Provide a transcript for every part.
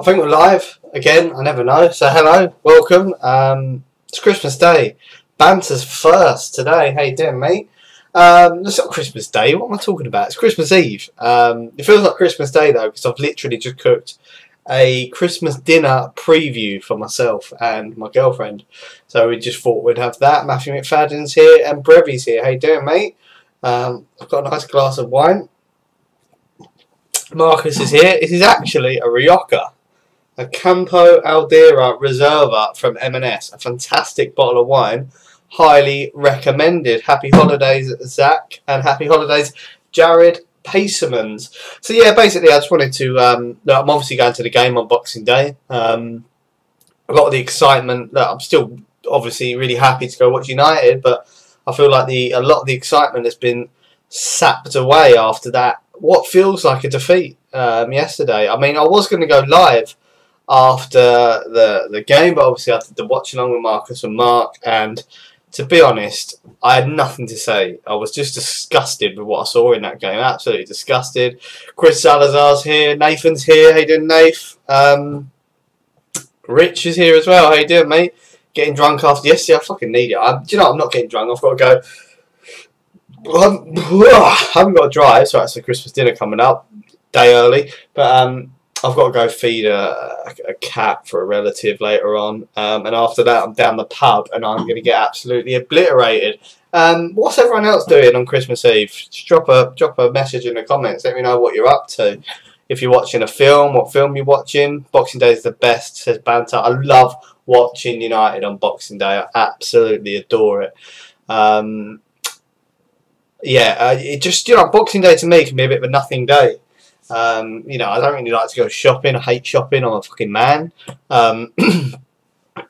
I think we're live again. I never know. So hello, welcome. It's Christmas Day. Banter's first today. How you doing, mate? It's not Christmas Day. What am I talking about? It's Christmas Eve. It feels like Christmas Day though, because I've literally just cooked a Christmas dinner preview for myself and my girlfriend. So we just thought we'd have that. Matthew McFadden's here and Brevy's here. How you doing, mate? I've got a nice glass of wine. Marcus is here. This is actually a Rioja. A Campo Aldera Reserva from M&S. A fantastic bottle of wine. Highly recommended. Happy holidays, Zach. And happy holidays, Jared Pacermans. So yeah, basically I just wanted to... I'm obviously going to the game on Boxing Day. A lot of the excitement... I'm still obviously really happy to go watch United, but I feel like a lot of the excitement has been sapped away after that. What feels like a defeat yesterday. I mean, I was going to go live after the game, but obviously I had to watch along with Marcus and Mark, and to be honest, I had nothing to say. I was just disgusted with what I saw in that game. Absolutely disgusted. Chris Salazar's here. Nathan's here. How you doing, Nath? Rich is here as well. How you doing, mate? Getting drunk after yesterday? I fucking need it. Do you know, I'm not getting drunk. I've got to go. I haven't got to drive, so it's a Christmas dinner coming up. Day early. But I've got to go feed a cat for a relative later on, and after that I'm down the pub and I'm going to get absolutely obliterated. What's everyone else doing on Christmas Eve? Just drop a message in the comments. Let me know what you're up to. If you're watching a film, what film you're watching. Boxing Day is the best, says Banter. I love watching United on Boxing Day. I absolutely adore it. It just, Boxing Day to me can be a bit of a nothing day. I don't really like to go shopping. I hate shopping. I'm a fucking man. So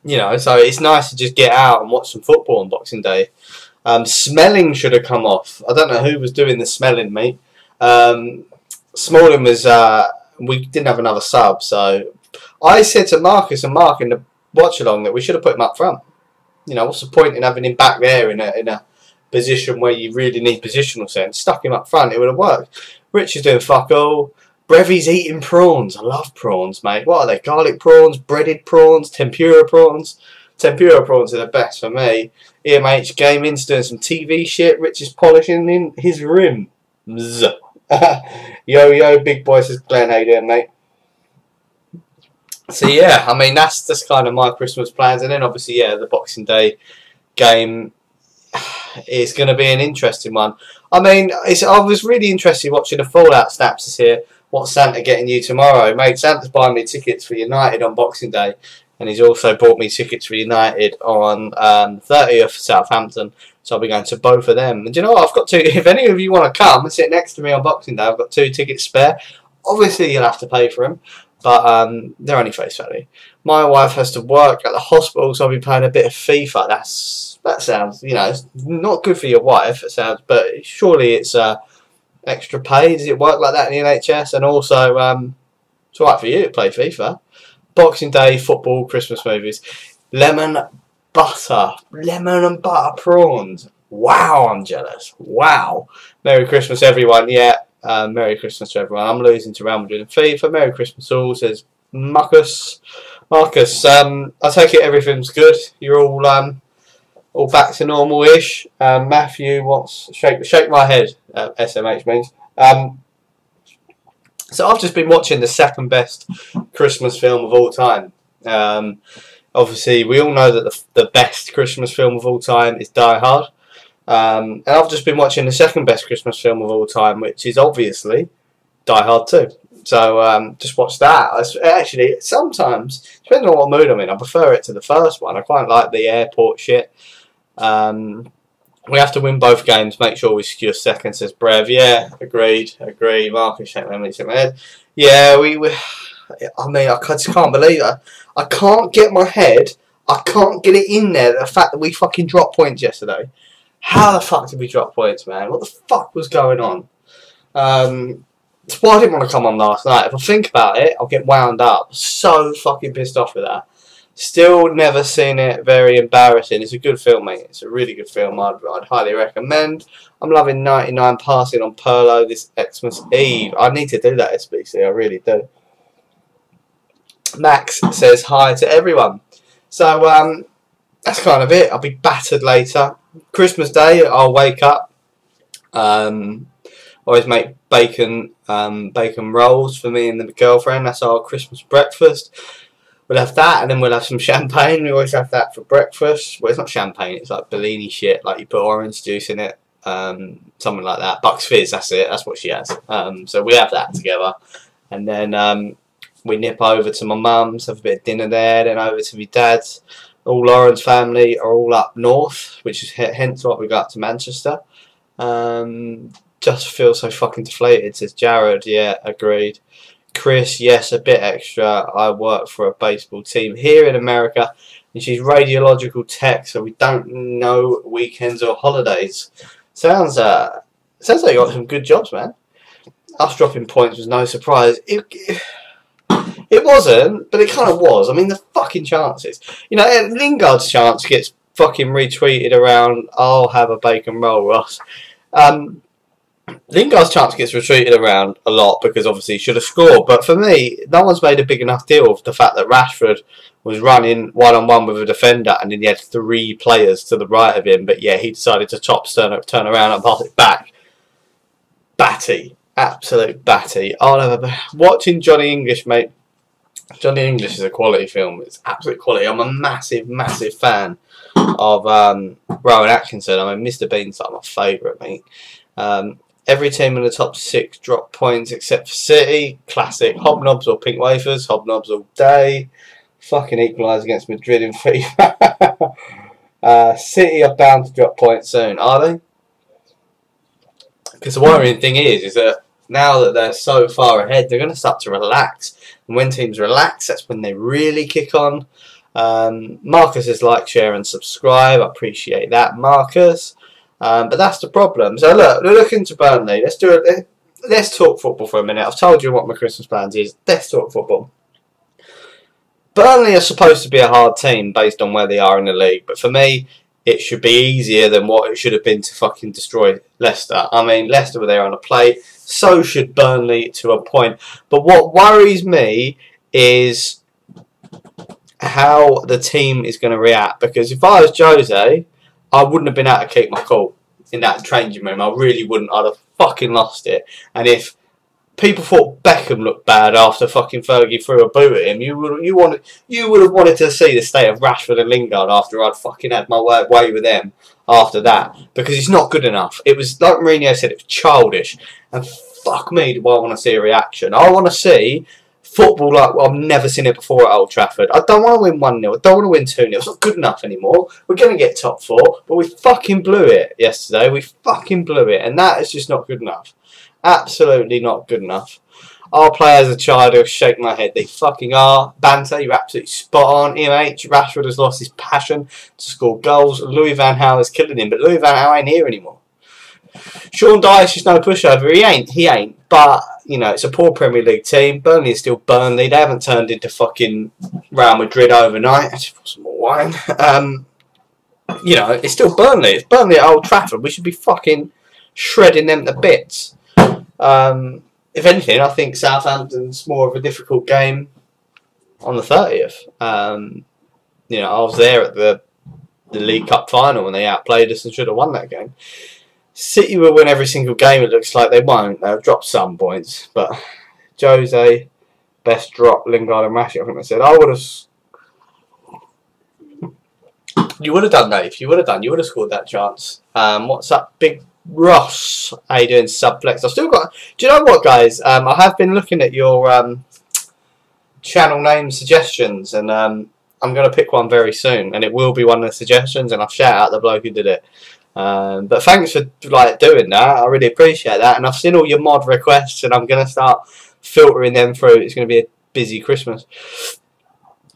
it's nice to just get out and watch some football on Boxing Day. Smelling should have come off. I don't know who was doing the smelling, mate. Smalling was, we didn't have another sub, so I said to Marcus and Mark in the watch-along that we should have put him up front. What's the point in having him back there in a position where you really need positional sense? Stuck him up front, it would have worked. Rich is doing fuck all. Brevy's eating prawns. I love prawns, mate. What are they? Garlic prawns, breaded prawns, tempura prawns. Tempura prawns are the best for me. EMH Gaming's doing some TV shit. Rich is polishing in his rims. Yo, big boy, says Glenn. How you doing, mate? So yeah, I mean, that's kind of my Christmas plans. And then obviously, yeah, the Boxing Day game is going to be an interesting one. I mean, I was really interested watching the Fallout snaps here. What's Santa getting you tomorrow? Mate, Santa's buying me tickets for United on Boxing Day. And he's also bought me tickets for United on 30th for Southampton. So I'll be going to both of them. And do you know what? I've got two. If any of you want to come and sit next to me on Boxing Day, I've got 2 tickets spare. Obviously, you'll have to pay for them. But they're only face value. My wife has to work at the hospital, so I'll be playing a bit of FIFA. That sounds, it's not good for your wife, it sounds, but surely it's extra pay. Does it work like that in the NHS? And also, it's alright for you to play FIFA. Boxing Day, football, Christmas movies. Lemon and butter prawns. Wow, I'm jealous. Wow. Merry Christmas, everyone. Yeah, Merry Christmas to everyone. I'm losing to Real Madrid and FIFA. Merry Christmas all, says Marcus. I take it everything's good. You're all back to normal-ish. Matthew wants shake my head. SMH means. So I've just been watching the second best Christmas film of all time. Obviously, we all know that the best Christmas film of all time is Die Hard. And I've just been watching the second best Christmas film of all time, which is obviously Die Hard 2. So just watch that. Actually, sometimes, depending on what mood I'm in, I prefer it to the first one. I quite like the airport shit. We have to win both games. Make sure we secure second, says Brev. Yeah, agreed. Marcus, shake my head. Yeah, I just can't believe it. I can't get my head. I can't get it in there. The fact that we fucking dropped points yesterday. How the fuck did we drop points, man? What the fuck was going on? That's why I didn't want to come on last night. If I think about it, I'll get wound up. So fucking pissed off with that. Still never seen it. Very embarrassing. It's a good film, mate. It's a really good film. I'd highly recommend. I'm loving 99 passing on Perlo this Xmas Eve. I need to do that, SBC. I really do. Max says hi to everyone. So that's kind of it. I'll be battered later. Christmas Day, I'll wake up. Always make bacon rolls for me and the girlfriend. That's our Christmas breakfast. We'll have that, and then we'll have some champagne. We always have that for breakfast. Well, it's not champagne. It's like Bellini shit. Like you put orange juice in it. Something like that. Bucks Fizz, that's it. That's what she has. So we have that together. And then we nip over to my mum's, have a bit of dinner there, then over to my dad's. All Lauren's family are all up north, which is hence why we got to Manchester. Just feel so fucking deflated, says Jared. Yeah, agreed. Chris, yes, a bit extra. I work for a baseball team here in America, and she's radiological tech, so we don't know weekends or holidays. Sounds like you got some good jobs, man. Us dropping points was no surprise. It wasn't, but it kind of was. I mean, the fucking chances. You know, Lingard's chance gets fucking retweeted around. I'll have a bacon roll, Ross. Lingard's chance gets retweeted around a lot because obviously he should have scored. But for me, no one's made a big enough deal of the fact that Rashford was running one-on-one with a defender and then he had 3 players to the right of him. But yeah, he decided to turn around and pass it back. Batty. Absolute batty. Watching Johnny English, mate. Johnny English is a quality film. It's absolute quality. I'm a massive, massive fan of Rowan Atkinson. I mean, Mr. Bean's like my favourite, mate. Every team in the top 6 drop points except for City. Classic. Hobnobs or pink wafers. Hobnobs all day. Fucking equalise against Madrid in FIFA. City are bound to drop points soon, are they? Because the worrying thing is that now that they're so far ahead, they're going to start to relax. And when teams relax, that's when they really kick on. Marcus says like, share and subscribe. I appreciate that, Marcus. But that's the problem. So look, we're looking to Burnley. Let's talk football for a minute. I've told you what my Christmas plans is. Let's talk football. Burnley are supposed to be a hard team based on where they are in the league. But for me, it should be easier than what it should have been to fucking destroy Leicester. I mean, Leicester were there on a plate. So should Burnley to a point. But what worries me is how the team is going to react. Because if I was Jose, I wouldn't have been able to keep my cool in that changing room. I really wouldn't. I'd have fucking lost it. And if people thought Beckham looked bad after fucking Fergie threw a boot at him, you would have wanted to see the state of Rashford and Lingard after I'd fucking had my way with them after that. Because it's not good enough. It was, like Mourinho said, it was childish. And fuck me, do I want to see a reaction. I want to see football like I've never seen it before at Old Trafford. I don't want to win 1-0. I don't want to win 2-0. It's not good enough anymore. We're going to get top 4, but we fucking blew it yesterday. We fucking blew it, and that is just not good enough. Absolutely not good enough. I'll play as a child. I'll shake my head. They fucking are. Banter, you're absolutely spot on. EMH, Rashford has lost his passion to score goals. Louis Van Gaal is killing him, but Louis Van Gaal ain't here anymore. Sean Dyche is no pushover. He ain't. But, you know, it's a poor Premier League team. Burnley is still Burnley. They haven't turned into fucking Real Madrid overnight. I just want some more wine. You know, it's still Burnley. It's Burnley at Old Trafford. We should be fucking shredding them to bits. If anything, I think Southampton's more of a difficult game on the 30th. You know, I was there at the League Cup final when they outplayed us and should have won that game. City will win every single game, it looks like. They won't. They'll drop some points. But Jose, best drop, Lingard and Rashford, I think they said. I would have... You would have done, Dave. You would have done. You would have scored that chance. What's up, Big Ross? How you doing, Subflex? I've still got... Do you know what, guys? I have been looking at your channel name suggestions, and I'm going to pick one very soon, and it will be one of the suggestions, and I'll shout out the bloke who did it. But thanks for doing that. I really appreciate that, and I've seen all your mod requests, and I'm going to start filtering them through. It's going to be a busy Christmas.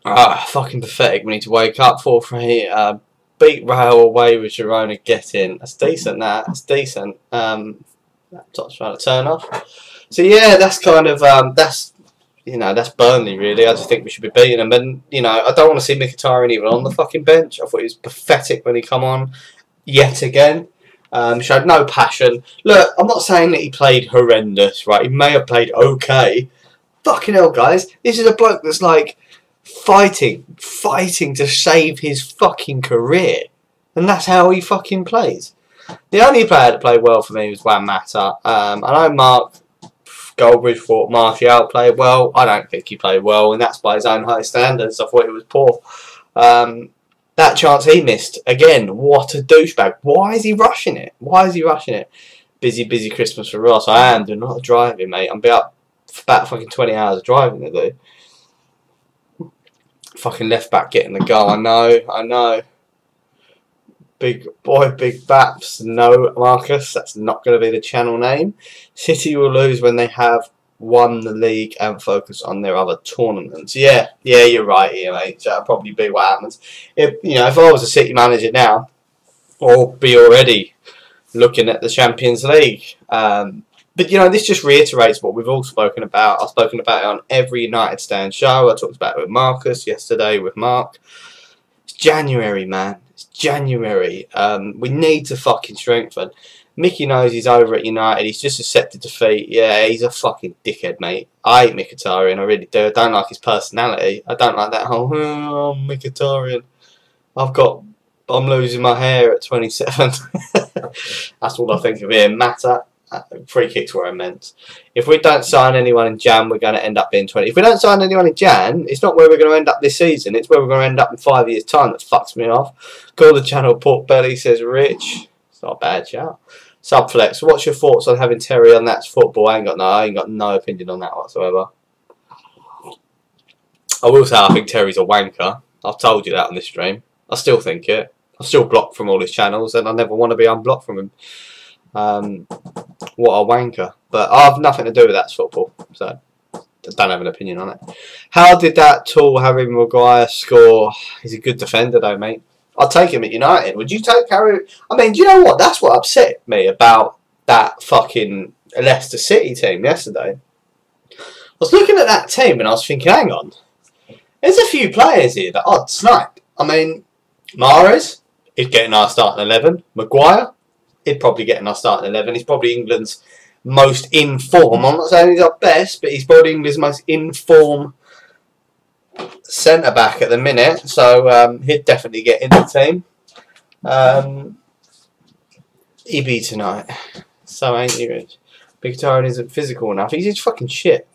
Fucking pathetic. We need to wake up 4-3. Beat Rail away with Girona. Get in. That's decent. That's decent. Laptop's trying to turn off. So yeah, that's kind of that's Burnley really. I just think we should be beating them. And you know, I don't want to see Mkhitaryan even on the fucking bench. I thought he was pathetic when he come on yet again. Showed no passion. Look, I'm not saying that he played horrendous, right? He may have played okay. Fucking hell, guys. This is a bloke that's like fighting to save his fucking career. And that's how he fucking plays. The only player that played well for me was Juan Mata. I know Mark Goldbridge thought Martial played well. I don't think he played well, and that's by his own high standards. I thought he was poor. That chance he missed, again, what a douchebag. Why is he rushing it? Busy Christmas for Ross. I am doing a lot of driving, mate. I'm about fucking 20 hours of driving to do. Fucking left back getting the goal. I know. Big boy, big baps. No, Marcus, that's not going to be the channel name. City will lose when they have won the league and focus on their other tournaments. Yeah, you're right here, mate. So that'll probably be what happens. If I was a City manager now, I'll be already looking at the Champions League. But this just reiterates what we've all spoken about. I've spoken about it on every United Stand show. I talked about it with Marcus yesterday with Mark. It's January, man. It's January. We need to fucking strengthen. Mickey knows he's over at United. He's just accepted defeat. Yeah, he's a fucking dickhead, mate. I hate Mkhitaryan. I really do. I don't like his personality. I don't like that whole, Mkhitaryan. I'm losing my hair at 27. That's all I think of him. Mata. Free kicks were immense. If we don't sign anyone in Jan, we're going to end up being 20. If we don't sign anyone in Jan, it's not where we're going to end up this season. It's where we're going to end up in 5 years' time. That fucks me off. Call the channel Pork Belly, says Rich. It's not a bad shout. Subflex. What's your thoughts on having Terry on That's Football? I ain't got no opinion on that whatsoever. I will say I think Terry's a wanker. I've told you that on this stream. I still think it. I'm still blocked from all his channels, and I never want to be unblocked from him. What a wanker. But I have nothing to do with That's Football, so I don't have an opinion on it. How did that tall Harry Maguire score? He's a good defender though, mate. I'll take him at United. Would you take Harry? I mean, do you know what? That's what upset me about that fucking Leicester City team yesterday. I was looking at that team and I was thinking, hang on. There's a few players here that I'd snipe. I mean, Mahrez, he'd get in our starting 11. Maguire, he'd probably get in our starting 11. He's probably England's most in form. I'm not saying he's our best, but he's probably England's most in form centre-back at the minute. So he'd definitely get in the team. EB tonight. So angry. Mkhitaryan isn't physical enough. He's just fucking shit.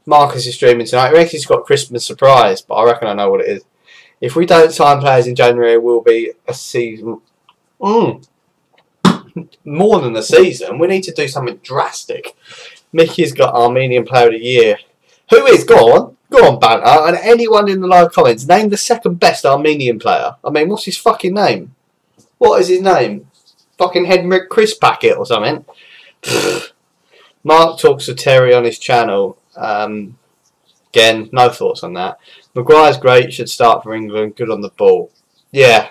Marcus is streaming tonight. He reckons he's got Christmas surprise, but I reckon I know what it is. If we don't sign players in January, it will be a season. More than a season. We need to do something drastic. Mickey's got Armenian Player of the Year. Who is? Go on, banter. And anyone in the live comments, name the second best Armenian player. I mean, what's his fucking name? What is his name? Fucking Henrik Chris Packet or something. Mark talks to Terry on his channel. Again, no thoughts on that. Maguire's great, should start for England, good on the ball. Yeah,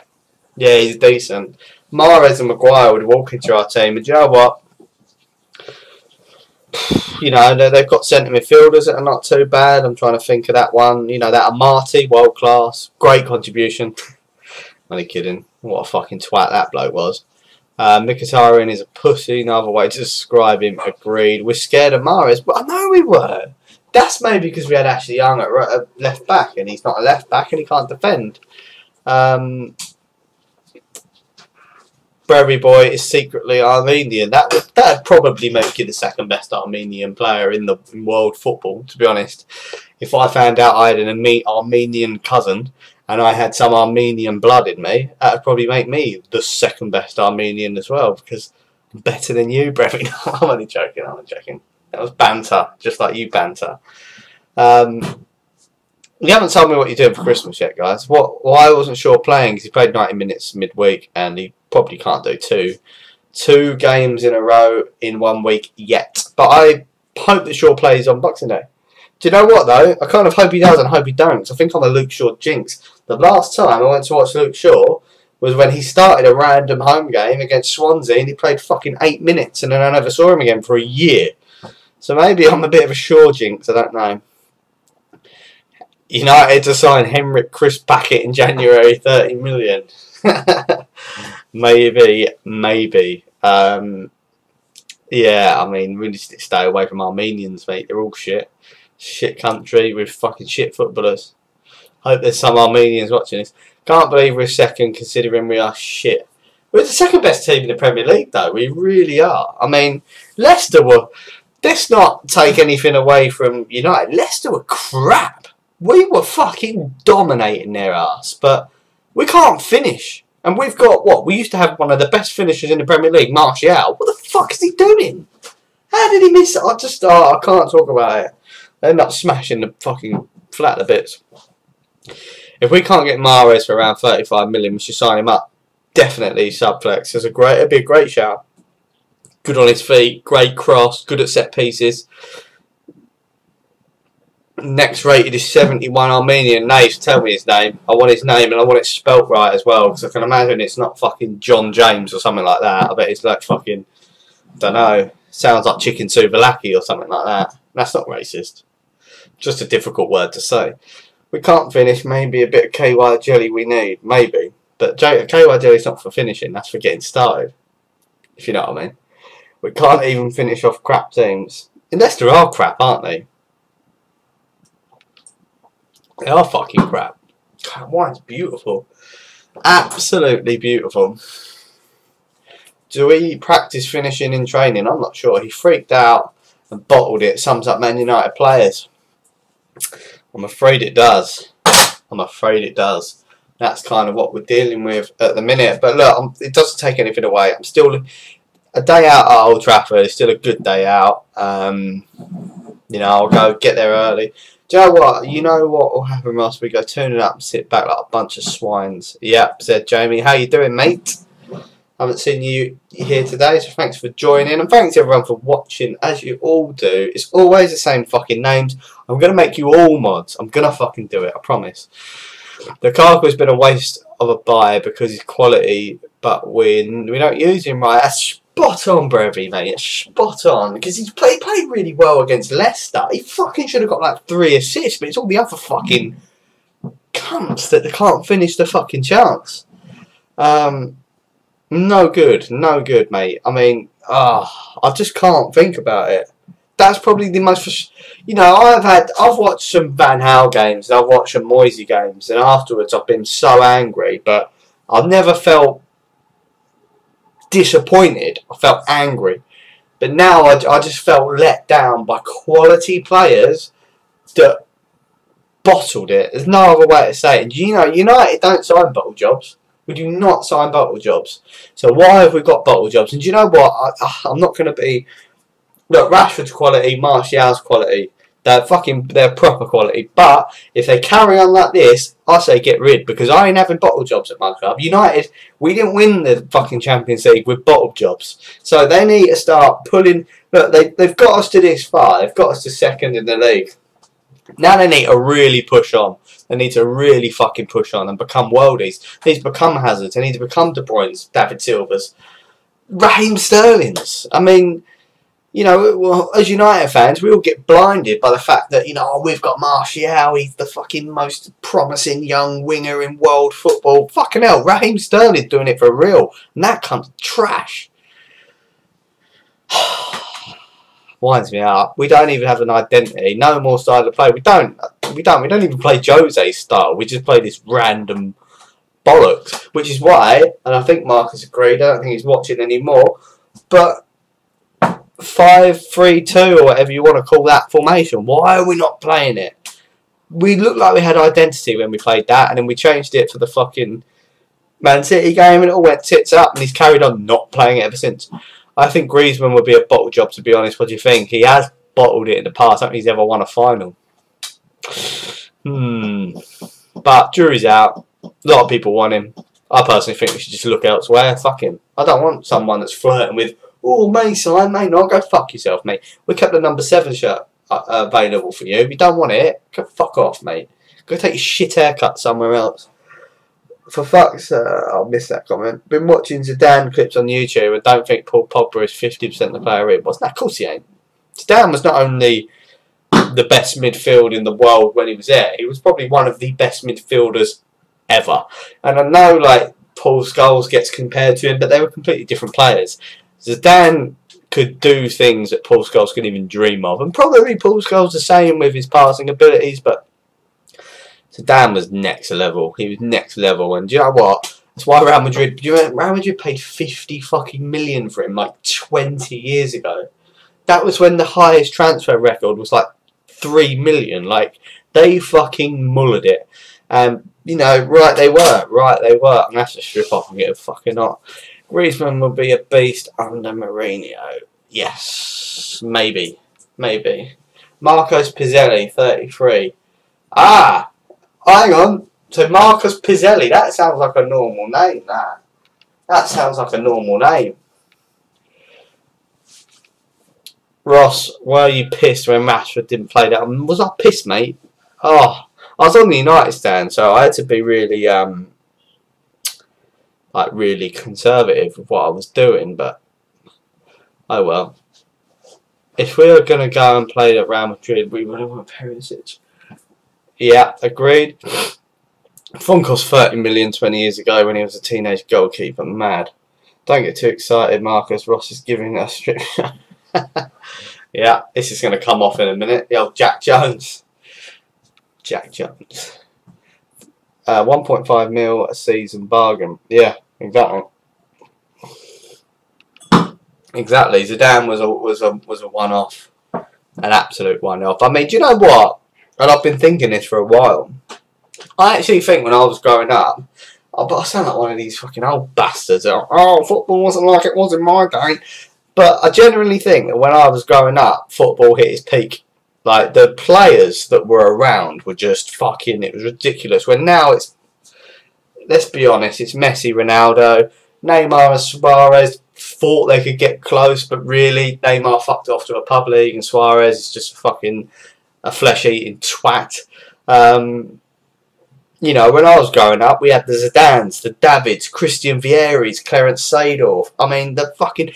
he's decent. Mahrez and Maguire would walk into our team, and you know what? They've got centre midfielders that are not too bad. I'm trying to think of that one. That Amati, world class, great contribution. Only kidding. What a fucking twat that bloke was. Mkhitaryan is a pussy. No other way to describe him. Agreed. We're scared of Mahrez, but I know we were. That's maybe because we had Ashley Young at left back, and he's not a left back, and he can't defend. Berry Boy is secretly Armenian. That'd probably make you the second best Armenian player in world football, to be honest. If I found out I had an Armenian cousin and I had some Armenian blood in me, that'd probably make me the second best Armenian as well, because I'm better than you, Brevin. I'm only joking. That was banter, just like you banter. You haven't told me what you're doing for Christmas yet, guys. Why I wasn't sure playing, because he played 90 minutes midweek and he probably can't do two games in a row in 1 week yet. But I hope that Shaw plays on Boxing Day. Do you know what, though? I kind of hope he does and hope he don't. I think I'm a Luke Shaw jinx. The last time I went to watch Luke Shaw was when he started a random home game against Swansea and he played fucking 8 minutes and then I never saw him again for a year. So maybe I'm a bit of a Shaw jinx, I don't know. United to sign Henrik Chris Packet in January, 30 million. maybe. Yeah, I mean, we need to stay away from Armenians, mate. They're all shit. Shit country with fucking shit footballers. Hope there's some Armenians watching this. Can't believe we're second considering we are shit. We're the second best team in the Premier League though. We really are. I mean, Leicester were... Let's not take anything away from United. Leicester were crap. We were fucking dominating their ass. But we can't finish. And we've got, what? We used to have one of the best finishers in the Premier League, Martial. What the fuck is he doing? How did he miss it? I can't talk about it. They end up smashing the fucking flat to bits. If we can't get Mahrez for around 35 million, we should sign him up. Definitely subflex. It'd be a great shout. Good on his feet, great cross, good at set pieces. Next rated is 71 Armenian. Naves, tell me his name. I want his name and I want it spelt right as well, because I can imagine it's not fucking John James or something like that. I bet it's like fucking, don't know, sounds like chicken souvlaki or something like that. That's not racist. Just a difficult word to say. We can't finish, maybe a bit of KY jelly we need, maybe. But KY jelly's not for finishing, that's for getting started. If you know what I mean. We can't even finish off crap teams. And Leicester are crap, aren't they? They are fucking crap. God, wine's beautiful. Absolutely beautiful. Do we practice finishing in training? I'm not sure. He freaked out and bottled it. Sums up Man United players. I'm afraid it does. I'm afraid it does. That's kind of what we're dealing with at the minute. But look, it doesn't take anything away. I'm still... A day out at Old Trafford is still a good day out. You know, I'll go get there early. Do you know what? You know what will happen, Ross? We go tune it up and sit back like a bunch of swines. Yep, said Jamie. How you doing, mate? Haven't seen you here today, so thanks for joining. And thanks everyone for watching, as you all do. It's always the same fucking names. I'm going to make you all mods. I'm going to fucking do it, I promise. Lukaku's been a waste of a buy because he's quality, but we don't use him right. That's spot on, Brevy, mate. It's spot on. Because he played really well against Leicester. He fucking should have got like 3 assists, but it's all the other fucking cunts that they can't finish the fucking chance. No good. No good, mate. I mean, I just can't think about it. That's probably the most... You know, I've watched some Van Gaal games, and I've watched some Moisey games, and afterwards I've been so angry, but I've never felt disappointed. I felt angry. But now I just felt let down by quality players that bottled it. There's no other way to say it. You know, United don't sign bottle jobs. We do not sign bottle jobs. So why have we got bottle jobs? And do you know what? I'm not going to be... Look, Rashford's quality, Martial's quality. They're proper quality. But if they carry on like this, I say get rid, because I ain't having bottle jobs at my club. United, we didn't win the fucking Champions League with bottle jobs. So they need to start pulling... Look, they've got us to this far. They've got us to second in the league. Now they need to really push on. They need to really fucking push on and become worldies. They need to become Hazards. They need to become De Bruyne's, David Silva's, Raheem Sterling's. I mean... You know, well, as United fans, we all get blinded by the fact that, you know, we've got Martial, he's the fucking most promising young winger in world football. Fucking hell, Raheem Sterling's doing it for real. And that comes trash. Winds me up. We don't even have an identity. No more style to play. We don't even play Jose's style. We just play this random bollocks. Which is why, and I think Marcus agreed, I don't think he's watching anymore, but 5-3-2 or whatever you want to call that formation. Why are we not playing it? We looked like we had identity when we played that, and then we changed it for the fucking Man City game, and it all went tits up, and he's carried on not playing it ever since. I think Griezmann would be a bottle job, to be honest. What do you think? He has bottled it in the past. I don't think he's ever won a final. But jury's out. A lot of people want him. I personally think we should just look elsewhere. Fuck him. I don't want someone that's flirting with, oh, may sign, may not. Go fuck yourself, mate. We kept the number 7 shirt available for you. If you don't want it, go fuck off, mate. Go take your shit haircut somewhere else. For fuck's I'll miss that comment. Been watching Zidane clips on YouTube and don't think Paul Pogba is 50% the player he was. No, of course he ain't. Zidane was not only the best midfield in the world when he was there, he was probably one of the best midfielders ever. And I know, like, Paul Scholes gets compared to him, but they were completely different players. Zidane could do things that Paul Scholes couldn't even dream of. And probably Paul Scholes the same with his passing abilities, but Zidane was next level. He was next level. And do you know what? That's why Real Madrid... Do you remember Real Madrid paid 50 fucking million for him like 20 years ago? That was when the highest transfer record was like 3 million. Like, they fucking mullered it. You know, right they were. I'm going to have to strip off and get a fucking knot. Griezmann will be a beast under Mourinho. Yes. Maybe. Marcos Pizzelli, 33. Ah! Hang on. So Marcus Pizzelli, that sounds like a normal name, that sounds like a normal name. Ross, were you pissed when Rashford didn't play that? Was I pissed, mate? Oh, I was on the United stand, so I had to be really, really conservative with what I was doing, but oh well. If we were going to go and play at Real Madrid, we would have want Perisic. Yeah, agreed. Fon cost 30 million 20 years ago when he was a teenage goalkeeper. Mad. Don't get too excited, Marcus. Ross is giving us strip. Yeah, this is going to come off in a minute. The old Jack Jones. 1.5 mil a season bargain. Yeah, exactly. Exactly. Zidane was a one-off. An absolute one-off. I mean, do you know what? And I've been thinking this for a while. I actually think when I was growing up, I sound like one of these fucking old bastards. Oh, football wasn't like it was in my day. But I genuinely think that when I was growing up, football hit its peak. Like, the players that were around were just fucking, it was ridiculous. When now it's, let's be honest, it's Messi, Ronaldo, Neymar and Suarez thought they could get close, but really, Neymar fucked off to a pub league and Suarez is just a flesh-eating twat. You know, when I was growing up, we had the Zidanes, the Davids, Christian Vieri's, Clarence Seedorf. I mean, the fucking...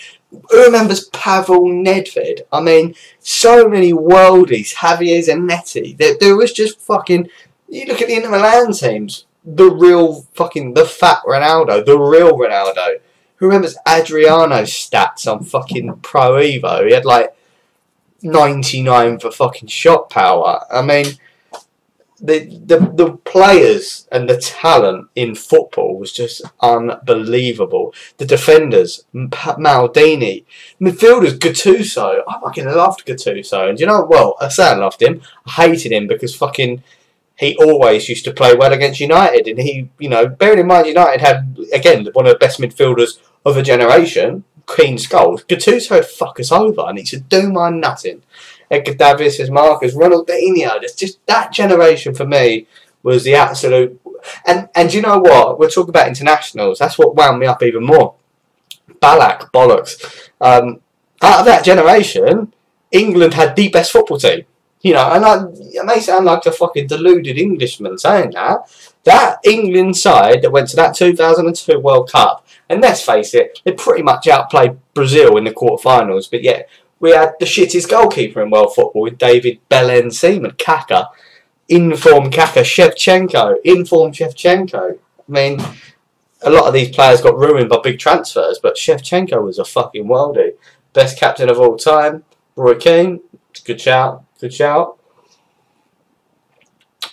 Who remembers Pavel Nedved? I mean, so many worldies, Javier Zanetti. There was just fucking... You look at the Inter Milan teams, the fat Ronaldo, the real Ronaldo. Who remembers Adriano's stats on fucking Pro Evo? He had like 99 for fucking shot power. I mean... The players and the talent in football was just unbelievable. The defenders, Maldini, midfielders, Gattuso. I fucking loved Gattuso, and you know, well, I say I loved him. I hated him because fucking he always used to play well against United, and he, you know, bearing in mind United had again one of the best midfielders of a generation, clean skulls. Gattuso would fuck us over, and he should do my nutting. Edgar Davids, his Marcus, Ronaldinho. It's just that generation for me was the absolute. And you know what? We're talking about internationals. That's what wound me up even more. Ballack, bollocks. Out of that generation, England had the best football team. You know, and it may sound like a fucking deluded Englishman saying that. That England side that went to that 2002 World Cup, and let's face it, they pretty much outplayed Brazil in the quarterfinals, but yet. We had the shittest goalkeeper in world football with David Belen Seaman, Kaka. Informed Kaka, Shevchenko. I mean, a lot of these players got ruined by big transfers, but Shevchenko was a fucking worldie. Best captain of all time, Roy Keane. Good shout.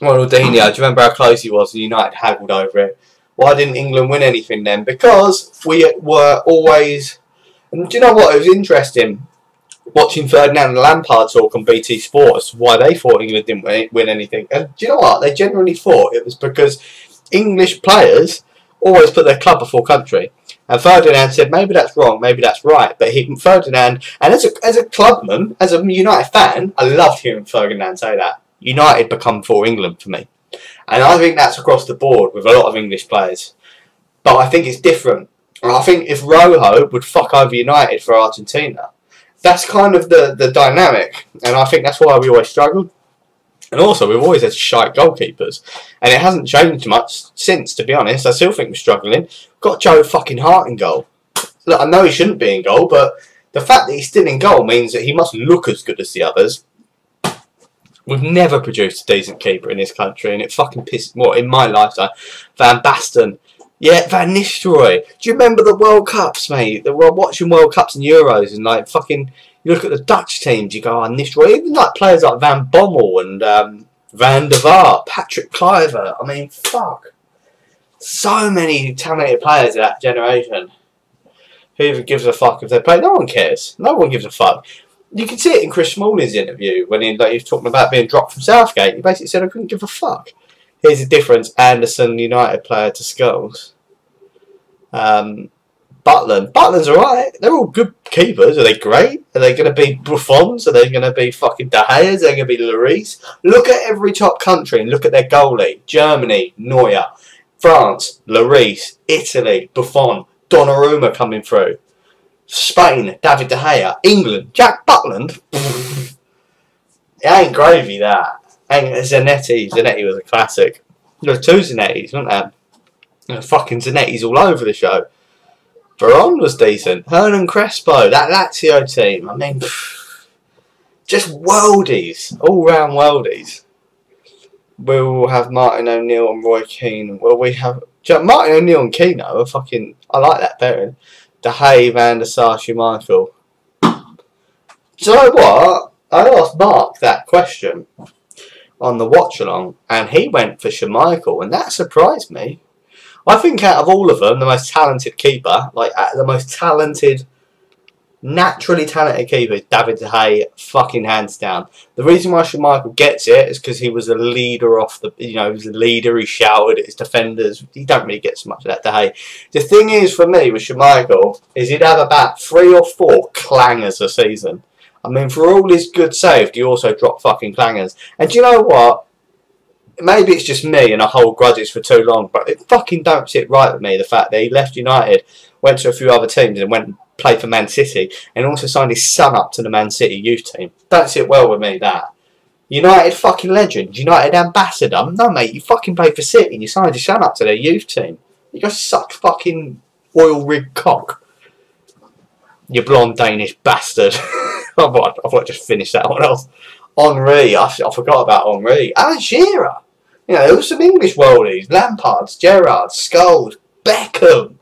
Ronaldinho, do you remember how close he was? United haggled over it. Why didn't England win anything then? Because we were always... And do you know what? It was interesting. Watching Ferdinand and Lampard talk on BT Sports, why they thought England didn't win anything. And do you know what? They generally thought it was because English players always put their club before country. And Ferdinand said, maybe that's wrong, maybe that's right. But Ferdinand, and as a clubman, as a United fan, I loved hearing Ferdinand say that. United become for England for me. And I think that's across the board with a lot of English players. But I think it's different. And I think if Rojo would fuck over United for Argentina, that's kind of the dynamic, and I think that's why we always struggled. And also, we've always had shite goalkeepers, and it hasn't changed much since, to be honest. I still think we're struggling. Got Joe fucking Hart in goal. Look, I know he shouldn't be in goal, but the fact that he's still in goal means that he must look as good as the others. We've never produced a decent keeper in this country, and it fucking pisses... Well, in my lifetime, Van Basten... Yeah, Van Nistelrooy. Do you remember the World Cups, mate? We're watching World Cups and Euros, and you look at the Dutch teams, you go, oh, Nistelrooy. Even like players like Van Bommel and Van der Vaart, Patrick Kluivert. I mean, fuck. So many talented players of that generation. Who even gives a fuck if they play? No one cares. No one gives a fuck. You can see it in Chris Smalling's interview when he was talking about being dropped from Southgate. He basically said, I couldn't give a fuck. Here's the difference. Anderson, United player to Skulls. Butland's alright. They're all good keepers. Are they great? Are they going to be Buffons? Are they going to be fucking De Gea? Are they going to be Lloris? Look at every top country and look at their goalie. Germany, Neuer. France, Lloris. Italy, Buffon. Donnarumma coming through. Spain, David De Gea. England, Jack Butland. It ain't gravy, that. And Zanetti. Zanetti was a classic. There were 2 Zanettis, weren't there? Fucking Zanetti's all over the show. Veron was decent. Hernan Crespo, that Lazio team. I mean, just worldies. All-round worldies. We'll have Martin O'Neill and Roy Keane. Well, we have... Martin O'Neill and Keane are fucking... I like that pairing. De Gea, Van der Sar, Schmeichel. Do you know what? I asked Mark that question on the watch-along, and he went for Schmeichel, and that surprised me. I think out of all of them, the most talented keeper, like the most talented, naturally talented keeper is David De Gea, fucking hands down. The reason why Schmeichel gets it is because he was a leader off the, he was a leader, he shouted at his defenders. He don't really get so much of that, De Gea. The thing is, for me, with Schmeichel, is he'd have about 3 or 4 clangers a season. I mean, for all his good save, he also dropped fucking clangers. And do you know what? Maybe it's just me and I hold grudges for too long, but it fucking don't sit right with me, the fact that he left United, went to a few other teams and went and played for Man City, and also signed his son up to the Man City youth team. Don't sit well with me, that. United fucking legend, United ambassador. No, mate, you fucking played for City and you signed your son up to their youth team. You guys suck fucking oil rig cock. You blonde Danish bastard. I thought I'd just finish that one else. Henry, I forgot about Henry. Alan Shearer. There were some English worldies. Lampards, Gerrards, Scholes, Beckham.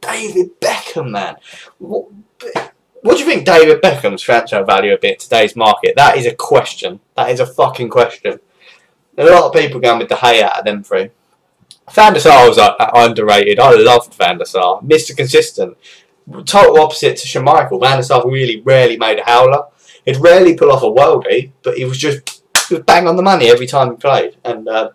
David Beckham, man. What do you think David Beckham's transfer value would be in today's market? That is a question. That is a fucking question. There are a lot of people going with De Gea out of them 3. Van der Sar was underrated. I loved Van der Sar. Mr. Consistent. Total opposite to Schmeichel. Van der Sar really rarely made a howler. He'd rarely pull off a worldie, but he was bang on the money every time he played. And, that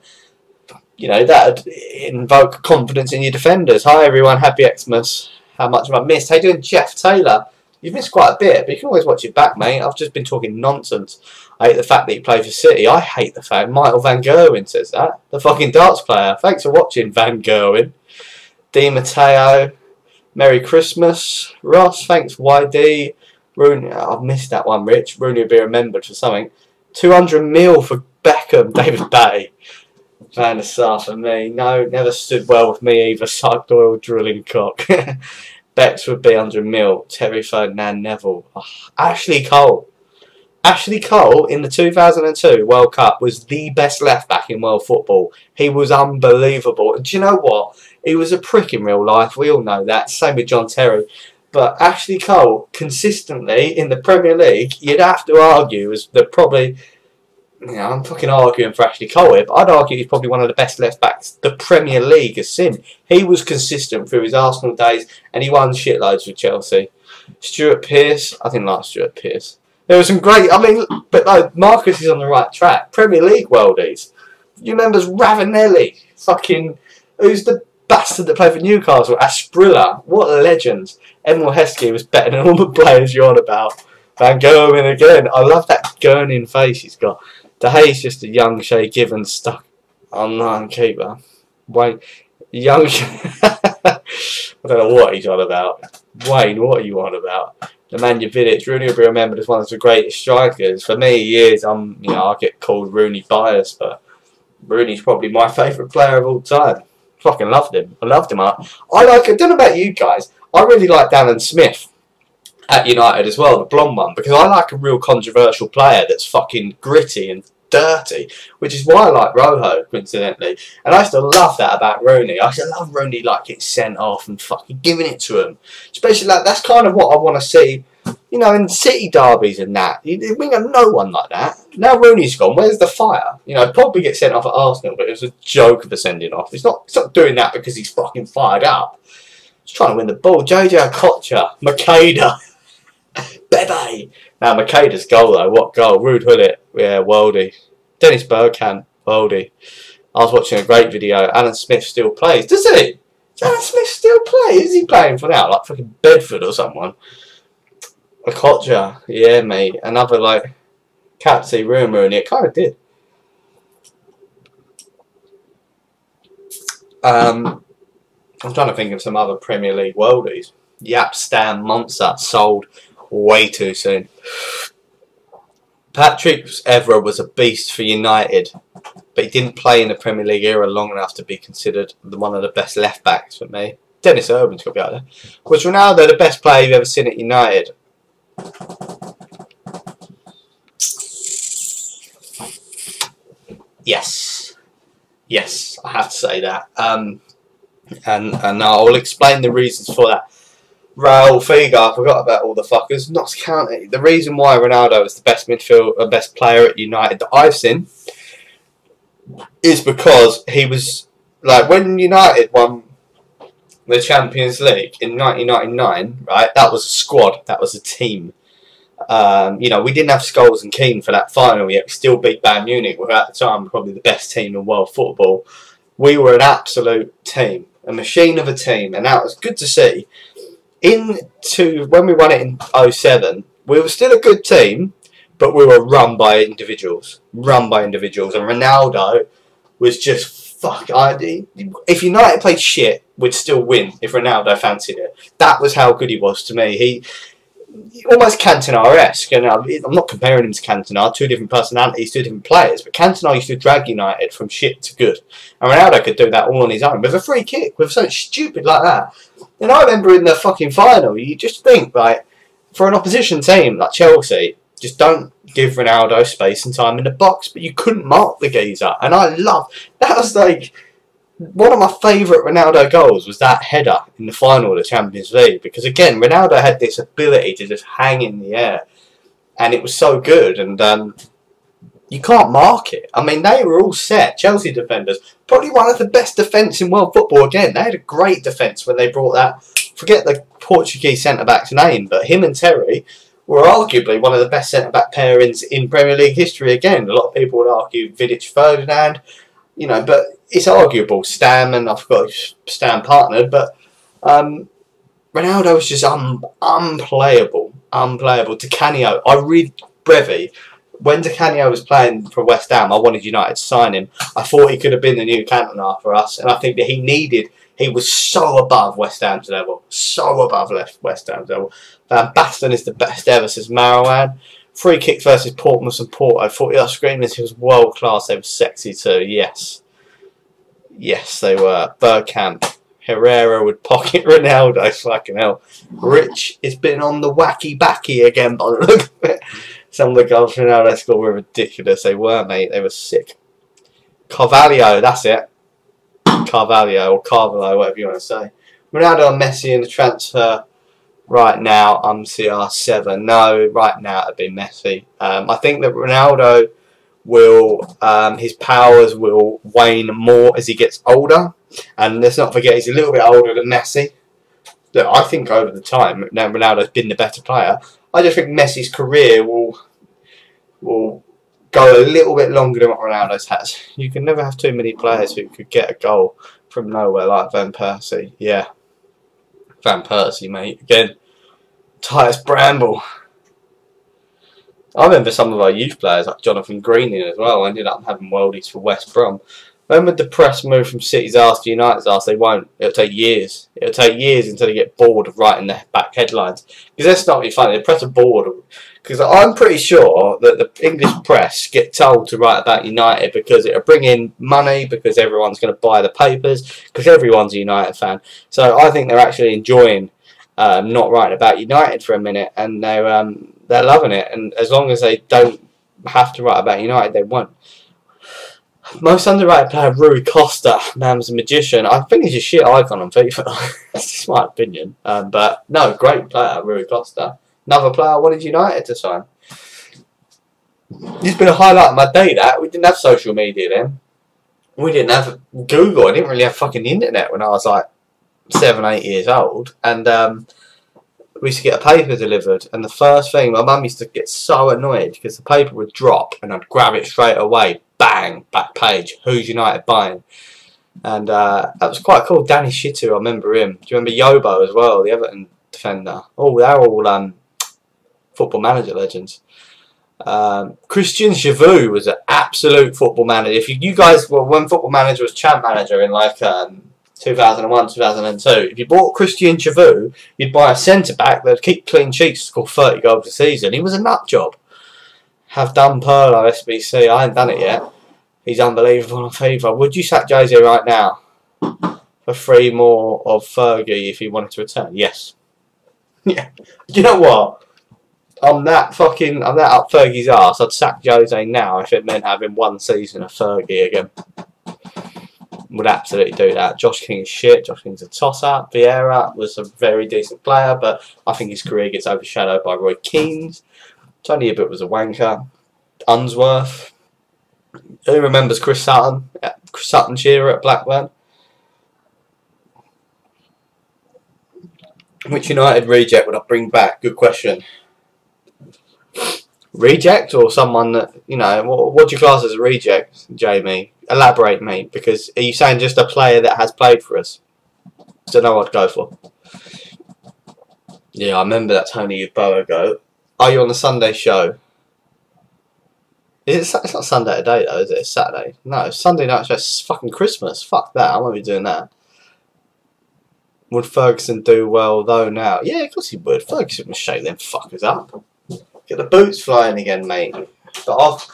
would invoke confidence in your defenders. Hi, everyone. Happy Xmas. How much have I missed? How you doing, Jeff Taylor? You've missed quite a bit, but you can always watch it back, mate. I've just been talking nonsense. I hate the fact that you play for City. I hate the fact Michael Van Gerwen says that. The fucking darts player. Thanks for watching, Van Gerwen. Di Matteo. Merry Christmas. Ross, thanks, YD. Rooney, I've missed that one, Rich. Rooney will be remembered for something. 200 mil for Beckham, David Bay. Van der Sar for me. No, never stood well with me either. Sucked oil, drilling cock. Bex would be 100 mil. Terry Ferdinand, Neville. Oh, Ashley Cole. Ashley Cole in the 2002 World Cup was the best left back in world football. He was unbelievable. And do you know what? He was a prick in real life. We all know that. Same with John Terry. But Ashley Cole, consistently in the Premier League, you'd have to argue is the probably... I'm fucking arguing for Ashley Cole here, but I'd argue he's probably one of the best left backs the Premier League has seen. He was consistent through his Arsenal days, and he won shitloads with Chelsea. Stuart Pearce, I didn't like Stuart Pearce. There was some great, but no, Marcus is on the right track. Premier League worldies. You remember Ravanelli, fucking, who's the bastard that played for Newcastle? Asprilla, what legends. Emil Heskey was better than all the players you're on about. Van Gerwen again. I love that gurning face he's got. De Gea's just a young Shay Given stuck online keeper. Wayne, young I don't know what he's on about. Wayne, what are you on about? Nemanja Vidic, Rooney will be remembered as one of the greatest strikers. For me, he is. I get called Rooney bias, but Rooney's probably my favourite player of all time. Fucking loved him. I loved him. I don't know about you guys. I really like Alan Smith at United as well, the blonde one, because I like a real controversial player that's fucking gritty and dirty, which is why I like Rojo, coincidentally. And I used to love that about Rooney. I used to love Rooney like getting sent off and fucking giving it to him. Especially that's kind of what I want to see You know, in City derbies and that, we got no one like that. Now Rooney's gone, where's the fire? You know, probably get sent off at Arsenal, but it was a joke of a sending off. It's not doing that because he's fucking fired up. He's trying to win the ball. JJ Okocha, Makeda, Bebe. Now Makeda's goal though, what goal? Rude Hullet, yeah, worldie. Dennis Bergkamp, worldie. I was watching a great video. Alan Smith still plays. Does he? Does Alan Smith still play? Who's he playing for now? Like fucking Bedford or someone. Okocha, yeah, mate. Another like capsy rumour, and it kind of did. I'm trying to think of some other Premier League worldies. Yap Stan Monster sold way too soon. Patrick Evra was a beast for United, but he didn't play in the Premier League era long enough to be considered one of the best left backs for me. Dennis Irwin's got to be out there. Was Ronaldo the best player you've ever seen at United? Yes, I have to say that, and I'll explain the reasons for that. Raul Figa, I forgot about all the fuckers. Not counting the reason why Ronaldo is the best player at United that I've seen, is because he was like when United won the Champions League in 1999, right? That was a squad, that was a team. You know, we didn't have Scholes and Keane for that final yet. We still beat Bayern Munich. We were at the time probably the best team in world football. We were an absolute team, a machine of a team, and that was good to see. When we won it in 2007, we were still a good team, but we were run by individuals. And Ronaldo was just if United played shit, we'd still win if Ronaldo fancied it. That was how good he was to me. He almost Cantona-esque, and I'm not comparing him to Cantona, two different personalities, two different players, but Cantona used to drag United from shit to good, and Ronaldo could do that all on his own with a free kick, with something stupid like that. And I remember in the fucking final, you just think, like, for an opposition team like Chelsea, just don't give Ronaldo space and time in the box, but you couldn't mark the geezer, and that was like one of my favourite Ronaldo goals was that header in the final of the Champions League, because again Ronaldo had this ability to just hang in the air, and it was so good, and you can't mark it. I mean, they were all set. Chelsea defenders, probably one of the best defence in world football. Again, they had a great defence when they brought that. Forget the Portuguese centre back's name, but him and Terry were arguably one of the best centre back pairings in Premier League history. Again, a lot of people would argue Vidic Ferdinand. You know, but it's arguable. Stam, and I forgot who Stam partnered, but Ronaldo was just unplayable. Di Canio, I read Brevi. When Di Canio was playing for West Ham, I wanted United to sign him. I thought he could have been the new Cantona for us, and I think that he was so above West Ham's level. So above West Ham's level. Van Basten is the best ever, says Marwan. Free kicks versus Portsmouth and Porto. I thought I was screaming this. He was world class. They were sexy too. Yes, they were. Bergkamp, Herrera would pocket Ronaldo. Fucking hell. Rich has been on the wacky backy again by the look of it. Some of the goals Ronaldo scored were ridiculous. They were, mate. They were sick. Carvalho, that's it. Carvalho or Carvalho, whatever you want to say. Ronaldo and Messi in the transfer. Right now, I'm CR7. No, right now it'd be Messi. I think that Ronaldo his powers will wane more as he gets older. And let's not forget, he's a little bit older than Messi. Look, I think over the time, now Ronaldo's been the better player. I just think Messi's career will go a little bit longer than what Ronaldo's has. You can never have too many players who could get a goal from nowhere like Van Persie. Yeah. Van Persie, mate. Again, Titus Bramble. I remember some of our youth players, like Jonathan Greening as well, ended up having worldies for West Brom. When would the press move from City's arse to United's arse? They won't. It'll take years. It'll take years until they get bored of writing the back headlines. Because that's not really funny. The press are bored. Because I'm pretty sure that the English press get told to write about United because it'll bring in money, because everyone's going to buy the papers, because everyone's a United fan. So I think they're actually enjoying not writing about United for a minute, and they're loving it. And as long as they don't have to write about United, they won't. Most underrated player, Rui Costa. Man's a magician. I think he's a shit icon on FIFA. That's just my opinion. But no, great player, Rui Costa. Another player I wanted United to sign. It's been a highlight of my day that. We didn't have social media then. We didn't have Google. I didn't really have fucking internet when I was like 7, 8 years old. And we used to get a paper delivered. And the first thing, my mum used to get so annoyed because the paper would drop and I'd grab it straight away. Bang, back page. Who's United buying? And that was quite cool. Danny Shittu, I remember him. Do you remember Yobo as well, the Everton defender? Oh, they're all Football Manager legends. Christian Chivou was an absolute football manager. If you guys, when Football Manager was champ manager in like 2001, 2002, if you bought Christian Chivou, you'd buy a centre back that'd keep clean sheets, score 30 goals a season. He was a nut job. Have done Perlo SBC. I ain't done it yet. He's unbelievable on FIFA. Would you sack Jose right now for 3 more of Fergie if he wanted to return? Yes. Yeah. You know what? I'm that up Fergie's arse. I'd sack Jose now if it meant having 1 season of Fergie again. Would absolutely do that. Josh King is shit. Josh King's a toss-up. Vieira was a very decent player, but I think his career gets overshadowed by Roy Keane's. Tony Abbott was a wanker. Unsworth. Who remembers Chris Sutton? Chris Sutton cheerer at Blackburn. Which United reject would I bring back? Good question. Reject or someone that, you know, what do you class as a reject, Jamie? Elaborate, mate, because are you saying just a player that has played for us? Don't know what I'd go for. Yeah, I remember that Tony Yeboah go. Are you on the Sunday show? It's not Sunday today though, is it? It's Saturday. No, it's Sunday night show. It's fucking Christmas. Fuck that. I won't be doing that. Would Ferguson do well though now? Yeah, of course he would. Ferguson would shake them fuckers up. Get the boots flying again, mate. But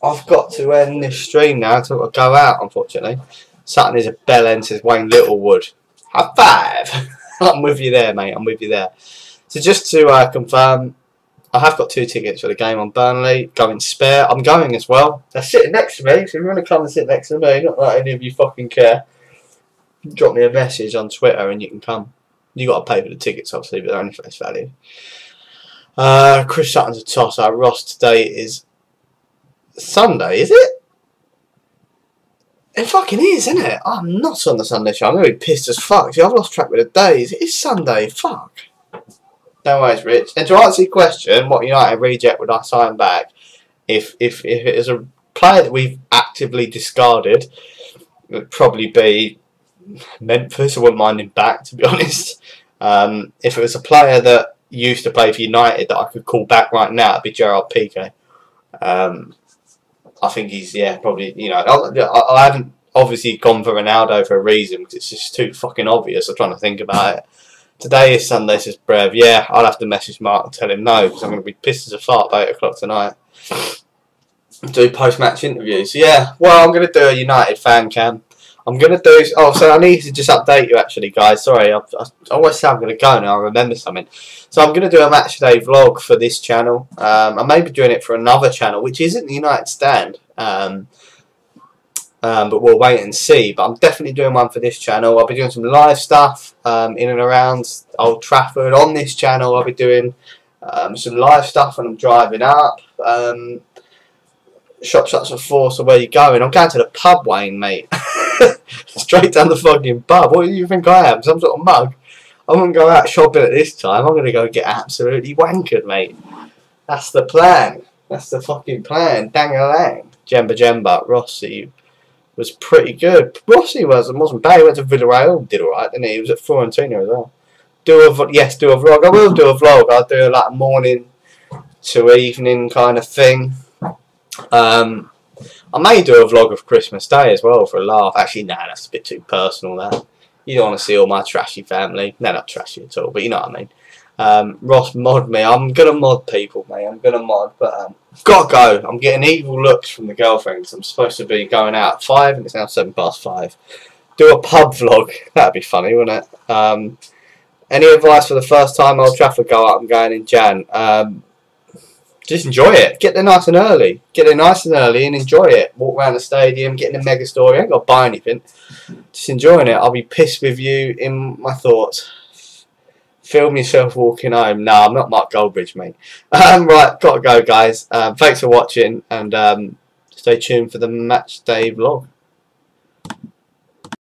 I've got to end this stream now to go out, unfortunately. Sutton is a bell end, says Wayne Littlewood. High five! I'm with you there, mate. I'm with you there. So just to confirm, I have got 2 tickets for the game on Burnley. Going spare. I'm going as well. They're sitting next to me, so if you want to come and sit next to me, not like any of you fucking care, drop me a message on Twitter and you can come. You got to pay for the tickets, obviously, but they're only face value. Chris Sutton's a toss-up. Ross, today is Sunday, is it? It fucking is, isn't it? I'm not on the Sunday show. I'm going to be pissed as fuck. See, I've lost track with the days. It is Sunday. Fuck. No worries, Rich. And to answer your question, what United reject would I sign back? If it is a player that we've actively discarded, it would probably be Memphis. I wouldn't mind him back, to be honest. If it was a player that used to play for United that I could call back right now, it'd be Gerard Piqué. I think he's, probably, you know, I haven't obviously gone for Ronaldo for a reason because it's just too fucking obvious. I'm trying to think about it. Today is Sunday, says Brev. Yeah, I'll have to message Mark and tell him no because I'm going to be pissed as a fart by 8 o'clock tonight. Do post-match interviews. Yeah, well, I'm going to do a United fan cam. I'm going to do... Oh, so I need to just update you, actually, guys. Sorry, I always say I'm going to go now. I remember something. So I'm going to do a match day vlog for this channel. I may be doing it for another channel, which isn't the United Stand. But we'll wait and see. But I'm definitely doing one for this channel. I'll be doing some live stuff in and around Old Trafford on this channel. I'll be doing some live stuff when I'm driving up. Shots at 4, so where are you going? I'm going to the pub, Wayne, mate. Straight down the fucking pub. What do you think I am? Some sort of mug? I wouldn't go out shopping at this time. I'm going to go get absolutely wankered, mate. That's the plan. That's the fucking plan. Dang-a-lang. Jemba. Rossi was pretty good. Rossi wasn't bad. He went to Villarreal. Did alright, didn't he? He was at Fiorentina as well. Do a vlog. I will do a vlog. I'll do like morning to evening kind of thing. I may do a vlog of Christmas Day as well for a laugh. Actually, nah, that's a bit too personal, that. You don't want to see all my trashy family. No, not trashy at all, but you know what I mean. Ross, mod me. I'm going to mod people, mate. I'm going to mod, but gotta go. I'm getting evil looks from the girlfriends. I'm supposed to be going out at 5 and it's now 5:07. Do a pub vlog. That'd be funny, wouldn't it? Any advice for the first time Old Trafford go up? I'm going in Jan. Just enjoy it. Get there nice and early. Get there nice and early and enjoy it. Walk around the stadium, get in the mega store. You ain't got to buy anything. Just enjoying it. I'll be pissed with you in my thoughts. Film yourself walking home. No, I'm not Mark Goldbridge, mate. Right, got to go, guys. Thanks for watching, and stay tuned for the match day vlog.